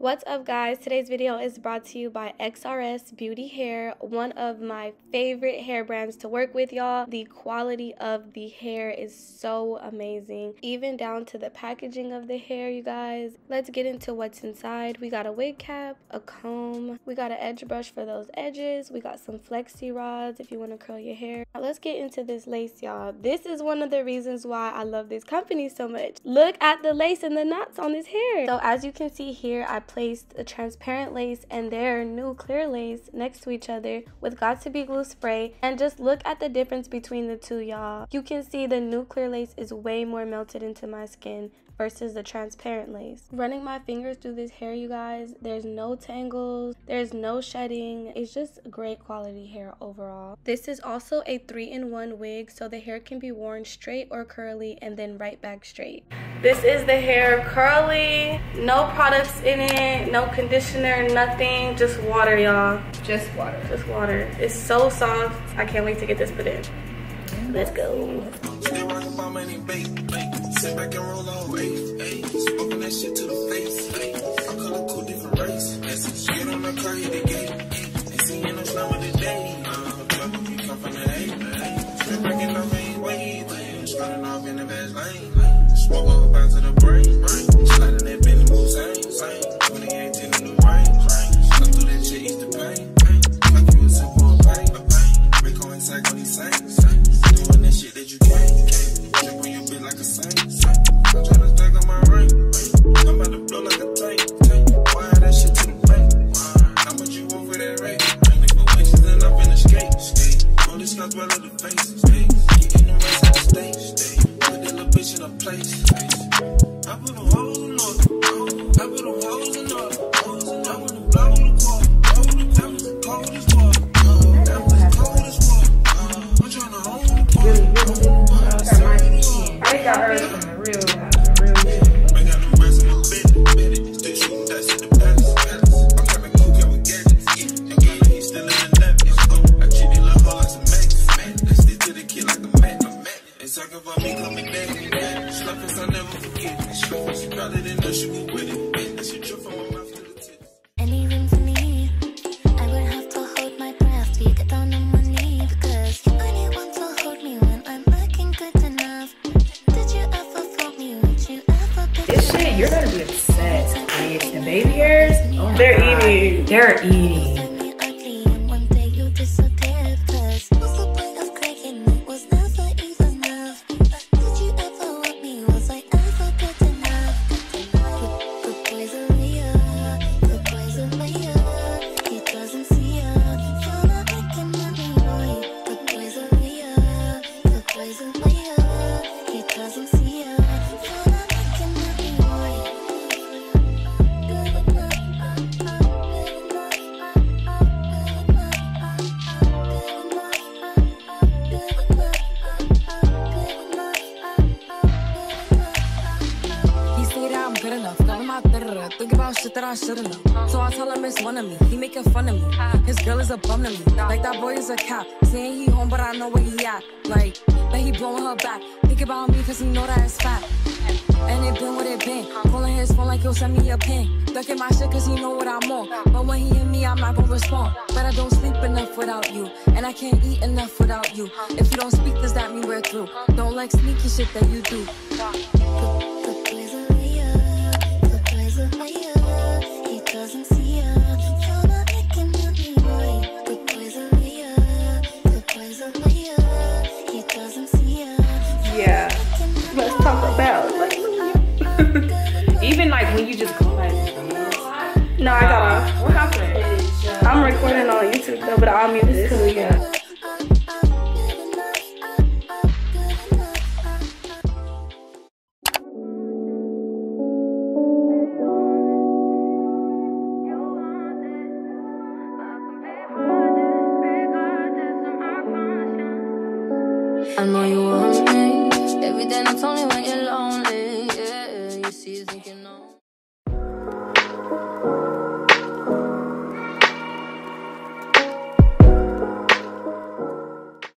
What's up, guys? Today's video is brought to you by Xrsbeauty Hair, one of my favorite hair brands to work with, y'all. The quality of the hair is so amazing, even down to the packaging of the hair, you guys. Let's get into what's inside. We got a wig cap, a comb, we got an edge brush for those edges, we got some flexi rods if you want to curl your hair. Now let's get into this lace, y'all. This is one of the reasons why I love this company so much. Look at the lace and the knots on this hair. So as you can see here, I placed a transparent lace and their new clear lace next to each other with Got2b glue spray, and just look at the difference between the two, y'all. You can see the new clear lace is way more melted into my skin versus the transparent lace. Running my fingers through this hair, you guys, there's no tangles, there's no shedding. It's just great quality hair overall. This is also a 3-in-1 wig, so the hair can be worn straight or curly and then right back straight. This is the hair curly, no products in it, no conditioner, nothing, just water, y'all. Just water. Just water. It's so soft. I can't wait to get this put in. Let's go. Sit back and roll on, smoking that shit to the face. I'm color cool, different race. Get on the car, hit the gate. Ain't seen no slam of the day. Trouble, we come from the A. Straight back in the main way. Starting off in the best lane. Smoke over back to the brain. Sliding that Benny move, same. 2018 in the rain. Stuck through that shit, ease the pain. Like you a simple pain. Rico and Sack on these saints. Doing that shit that you can't. Drip on your bitch like a saint. I'm tryna stack on my ring. I'm about to blow like a tank. Why that shit to the bank? How much you want for that rate? Ain't for wishes and I'm finna skate. Roll this scotch well in the face. Getting the rest of the stage. Put that little bitch in a place. I put them hoes in order. I put them hoes in order. I put them blow in the quarter. That was the coldest water. That was the coldest water. I'm tryna hold the quarter. I got her from the real shit. I got the rest of my bed. Still shooting dice in the palace. I'm coming cool, coming gadgets. And girl, he's still in the left. I treat the little hoe like some max. They stick to the kid like a man. They talking about me, call me daddy. Sluffers, I'll never forget. She probably didn't know she was with it. She drew from my mouth to the tip. Anything for me, I would have to hold my breath to get down on my knee, because you only want to hold me when I'm looking good enough. Did you ever feel me? Would you ever be? This shit, you're gonna be upset. Bitch. The baby hairs, oh They're God. eating. They're eating. Think about shit that I should've known. So I tell him it's one of me. He making fun of me. His girl is a bum to me. Like that boy is a cap. Saying he home, but I know where he at. Like, that he blowing her back. Think about me cause he know that it's fat. And it been what it been. Calling his phone like he'll send me a pin. Ducking my shit cause he know what I'm on. But when he in me, I'm not gonna respond. But I don't sleep enough without you. And I can't eat enough without you. If you don't speak, does that mean we're through? Don't like sneaky shit that you do. Yeah, let's talk about Even like when you just go like this. No, I got off. What happened? I'm recording on YouTube though, but I'll mute this. Cool, yeah. I know you want me. Every day, not only when you're lonely. Yeah, you see, you think you know.